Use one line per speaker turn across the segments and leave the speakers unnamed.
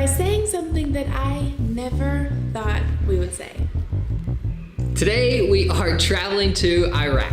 by saying something that I never thought we would say.
Today we are traveling to Iraq.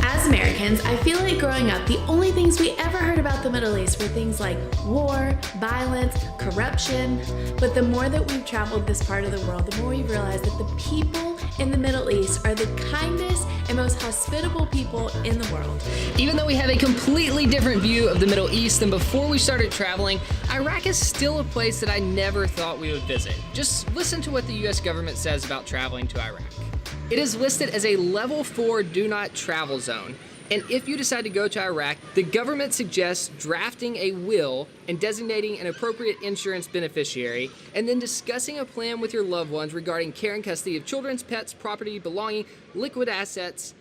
As Americans, I feel like growing up, the only things we ever heard about the Middle East were things like war, violence, corruption. But the more that we've traveled this part of the world, the more we've realized that the people in the Middle East are the kindest and most hospitable people in the world.
Even though we have a completely different view of the Middle East than before we started traveling, Iraq is still a place that I never thought we would visit. Just listen to what the US government says about traveling to Iraq. It is listed as a level 4 do not travel zone. And if you decide to go to Iraq, the government suggests drafting a will and designating an appropriate insurance beneficiary, and then discussing a plan with your loved ones regarding care and custody of children's pets, property, belonging, liquid assets,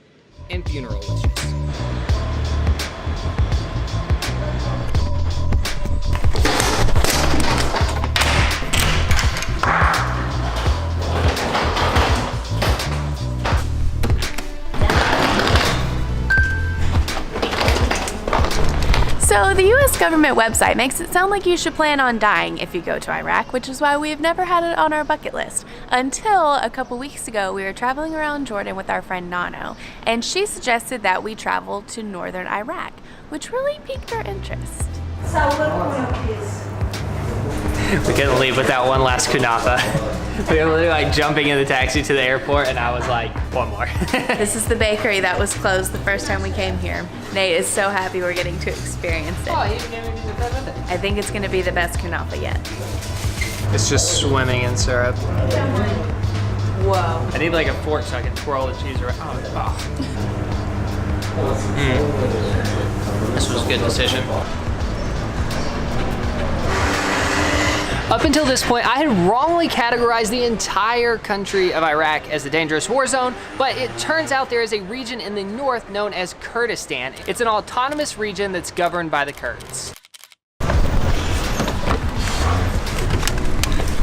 and funeral wishes.
So the US government website makes it sound like you should plan on dying if you go to Iraq, which is why we've never had it on our bucket list. Until a couple weeks ago, we were traveling around Jordan with our friend Nano, and she suggested that we travel to northern Iraq, which really piqued our interest.
We couldn't leave without one last kunafa. We were literally like jumping in the taxi to the airport, and I was like, one more.
This is the bakery that was closed the first time we came here. Nate is so happy we're getting to experience it.
Oh, you didn't even do the bread with it.
I think it's going to be the best kunafa yet.
It's just swimming in syrup.
Whoa.
I need like a fork so I can twirl the cheese around. Oh. This was a good decision. Up until this point, I had wrongly categorized the entire country of Iraq as a dangerous war zone, but it turns out there is a region in the north known as Kurdistan. It's an autonomous region that's governed by the Kurds.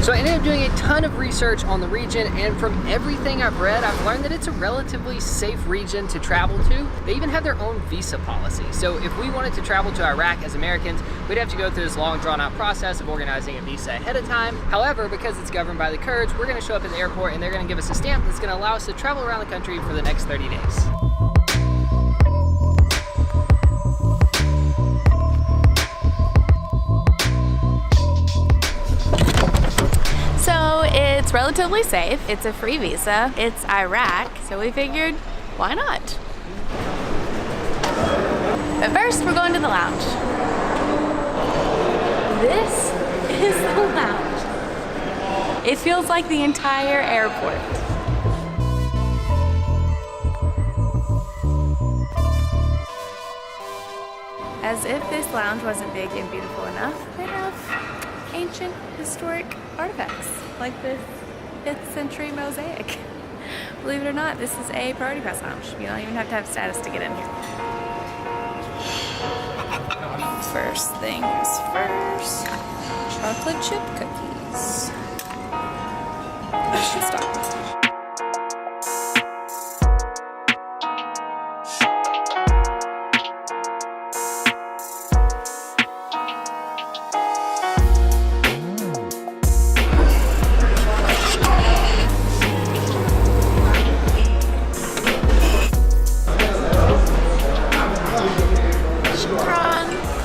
So I ended up doing a ton of research on the region, and from everything I've read, I've learned that it's a relatively safe region to travel to. They even have their own visa policy. So if we wanted to travel to Iraq as Americans, we'd have to go through this long drawn out process of organizing a visa ahead of time. However, because it's governed by the Kurds, we're gonna show up at the airport and they're gonna give us a stamp that's gonna allow us to travel around the country for the next 30 days.
So it's relatively safe. It's a free visa. It's Iraq, so we figured, why not? But first, we're going to the lounge. This is the lounge. It feels like the entire airport. As if this lounge wasn't big and beautiful enough, they have ancient historic artifacts like this 5th century mosaic. Believe it or not, this is a priority pass lounge. You don't even have to have status to get in here. First things first, chocolate chip cookies. I should stop this.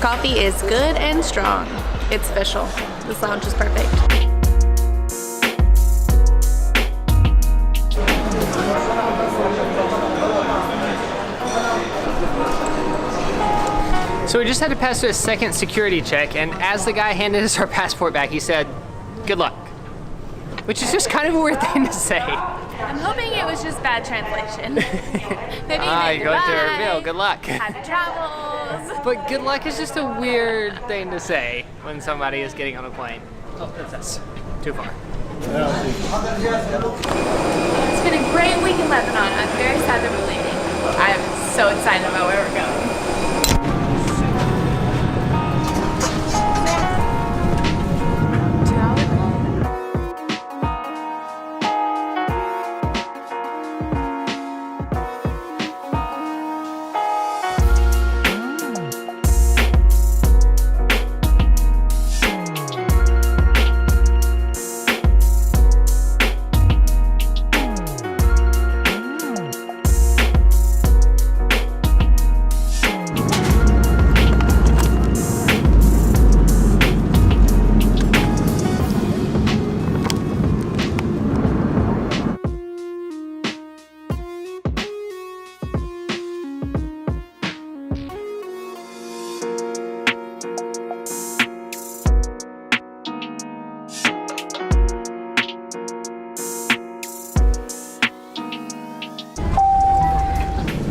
Coffee is good and strong. It's official. This lounge is perfect.
So we just had to pass through a second security check, and as the guy handed us our passport back, he said, "Good luck." Which is just kind of a weird thing to say.
I'm hoping it was just bad translation. Maybe
You're going to reveal. Good luck.
Happy travels.
But good luck is just a weird thing to say when somebody is getting on a plane. Oh, that's us. Too far.
It's been a great week in Lebanon. I'm very sad that we're leaving. I'm so excited about where we're going.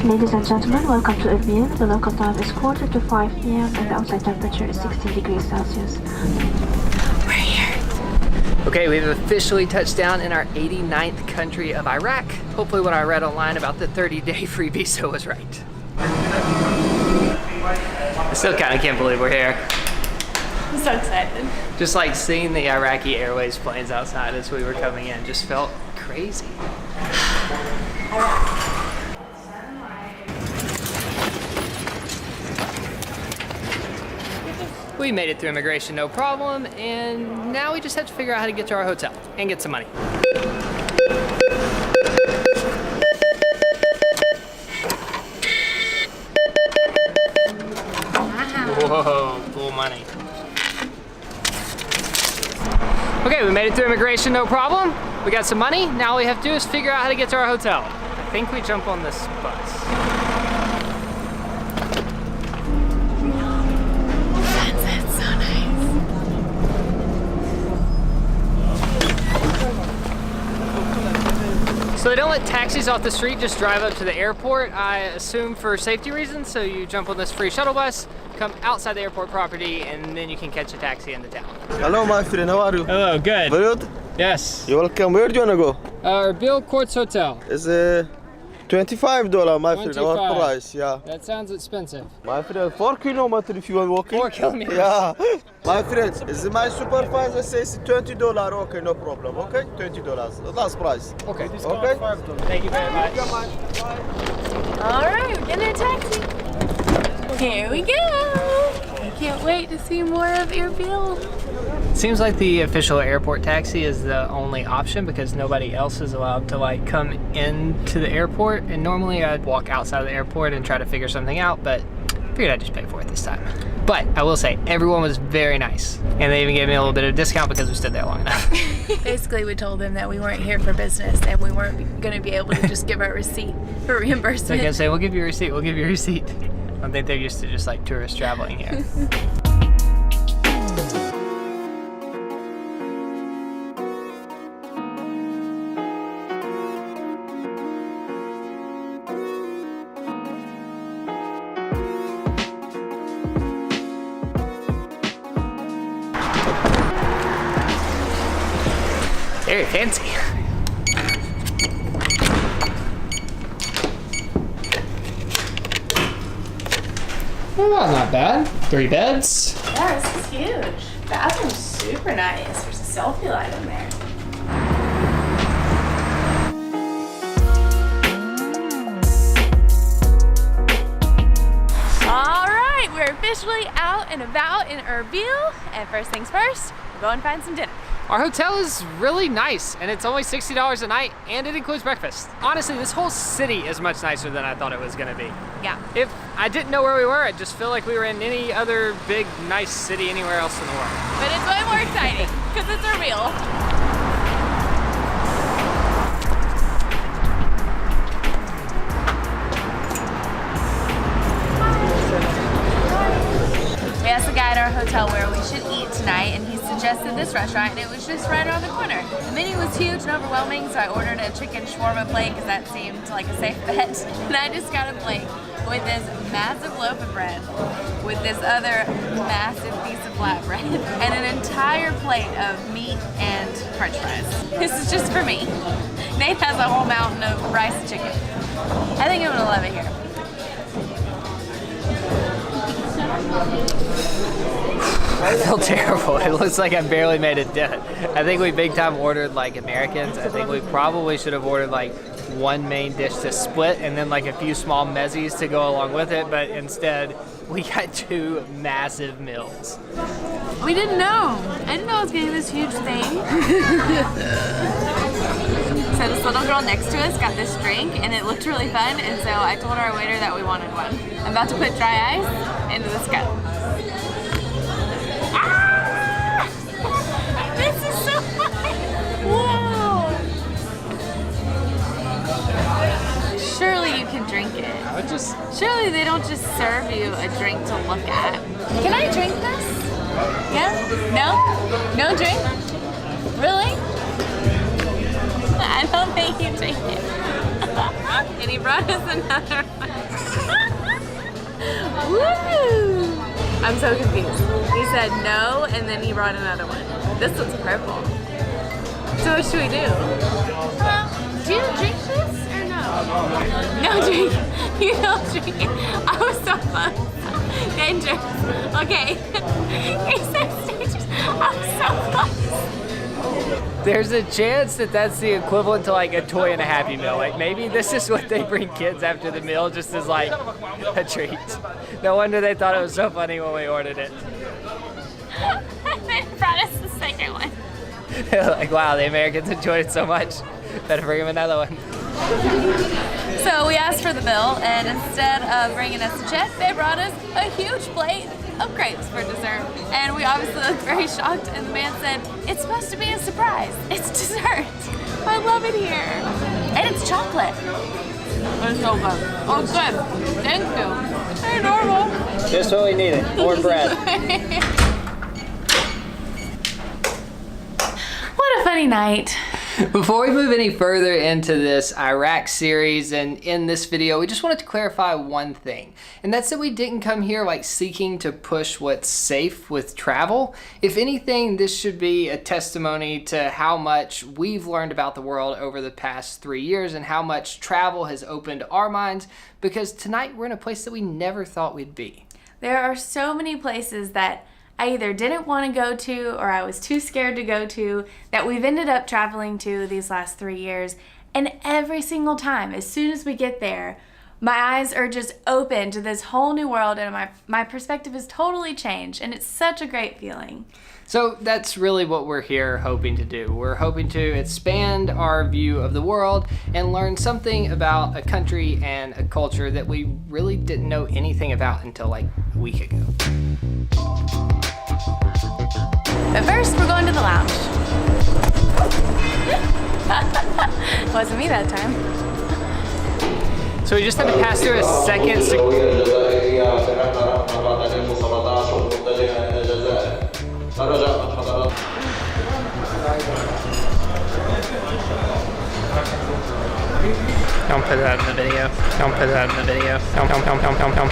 Ladies and gentlemen, welcome to Erbil. The local time is 4:45 p.m. and the outside temperature is 16 degrees Celsius.
We're here.
Okay, we've officially touched down in our 89th country of Iraq. Hopefully what I read online about the 30-day free visa was right. I still kind of can't believe we're here.
I'm so excited.
Just like seeing the Iraqi Airways planes outside as we were coming in just felt crazy. We made it through immigration no problem, and now we just have to figure out how to get to our hotel and get some money. Whoa, cool money. Okay, we made it through immigration no problem. We got some money. Now all we have to do is figure out how to get to our hotel. I think we jump on this bus.
That's so nice.
So they don't let taxis off the street just drive up to the airport, I assume for safety reasons. So you jump on this free shuttle bus, come outside the airport property, and then you can catch a taxi into town.
Hello, my friend. How are you?
Hello, good.
Very good.
Yes.
You're welcome. Where do you wanna go?
Erbil Quartz Hotel.
It's $25, my friend. Our
25.
price, yeah.
That sounds expensive.
My friend, 4 kilometers if you want walking.
4 kilometers.
Yeah. My friend, is my supervisor says $20. Okay, no problem. Okay, $20. Last price.
Okay.
Okay.
Thank you very much.
All right, we're getting a taxi. Here we go. I can't wait to see more of Erbil.
Seems like the official airport taxi is the only option because nobody else is allowed to like come into the airport. And normally I'd walk outside of the airport and try to figure something out, but I figured I'd just pay for it this time. But I will say, everyone was very nice. And they even gave me a little bit of discount because we stood there long enough.
Basically, we told them that we weren't here for business and we weren't going to be able to just give our receipt for
So I
reimbursement.
kept saying, we'll give you a receipt, we'll give you a receipt. I think they're used to just like tourists traveling here. Very fancy. Oh, not bad. 3 beds.
Yeah, this is huge. Bathroom's super nice. There's a selfie light in there. All right, we're officially out and about in Erbil. And first things first, we'll go and find some dinner.
Our hotel is really nice, and it's only $60 a night, and it includes breakfast. Honestly, this whole city is much nicer than I thought it was gonna be.
Yeah.
If I didn't know where we were, I'd just feel like we were in any other big, nice city anywhere else in the world.
But it's way more exciting because it's Erbil. We asked the guy at our hotel where we should eat tonight, and he suggested this restaurant, and it was just right around the corner. The menu was huge and overwhelming, so I ordered a chicken shawarma plate because that seemed like a safe bet. And I just got a plate with this massive loaf of bread, with this other massive piece of flatbread, and an entire plate of meat and french fries. This is just for me. Nate has a whole mountain of rice and chicken. I think I'm gonna love it here.
I feel terrible. It looks like I barely made a dent. I think we big time ordered like Americans. I think we probably should have ordered like 1 main dish to split and then like a few small mezzies to go along with it, but instead we got 2 massive meals.
We didn't know. I didn't know I was getting this huge thing. So this little girl next to us got this drink and it looked really fun, and so I told our waiter that we wanted one. I'm about to put dry ice into this cup. Ah! This is so fun! Whoa! Surely you can drink it.
I would just...
Surely they don't just serve you a drink to look at. Can I drink this? Yeah? No? No drink? Really? I don't think you drink it. And he brought us another one. Woo! I'm so confused. He said no, and then he brought another one. This one's purple. So what should we do? Do you drink this or no? No drink. You don't drink it. I was so fun. Dangerous. Okay. He said dangerous. I was so fun.
There's a chance that that's the equivalent to like a toy and a Happy Meal. Like maybe this is what they bring kids after the meal, just as like a treat. No wonder they thought it was so funny when we ordered it.
They brought us the second one.
Like, wow, the Americans enjoyed it so much. Better bring them another one.
So we asked for the bill, and instead of bringing us a check, they brought us a huge plate of crepes for dessert. And we obviously looked very shocked, and the man said, it's supposed to be a surprise. It's dessert. I love it here. And it's chocolate. It's so good. Oh, good. Thank you. Hey, normal.
Just what we needed. More bread.
What a funny night.
Before we move any further into this Iraq series and in this video, we just wanted to clarify one thing. And that's that we didn't come here like seeking to push what's safe with travel. If anything, this should be a testimony to how much we've learned about the world over the past 3 years and how much travel has opened our minds, because tonight we're in a place that we never thought we'd be.
There are so many places that I either didn't want to go to or I was too scared to go to that we've ended up traveling to these last 3 years. And every single time, as soon as we get there, my eyes are just open to this whole new world, and my perspective is totally changed, and it's such a great feeling.
So that's really what we're here hoping to do. We're hoping to expand our view of the world and learn something about a country and a culture that we really didn't know anything about until like a week ago.
But first, we're going to the lounge. Wasn't me that time.
So we just had to pass through a second Don't put that in the video. Don't put that in the video. Don't.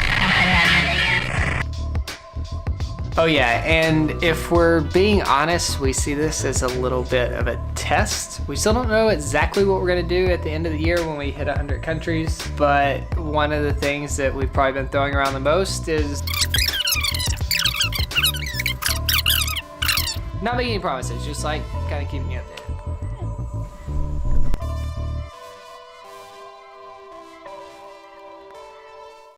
Oh yeah, and if we're being honest, we see this as a little bit of a test. We still don't know exactly what we're gonna do at the end of the year when we hit 100 countries, but one of the things that we've probably been throwing around the most is not making any promises, just like kind of keeping you updated.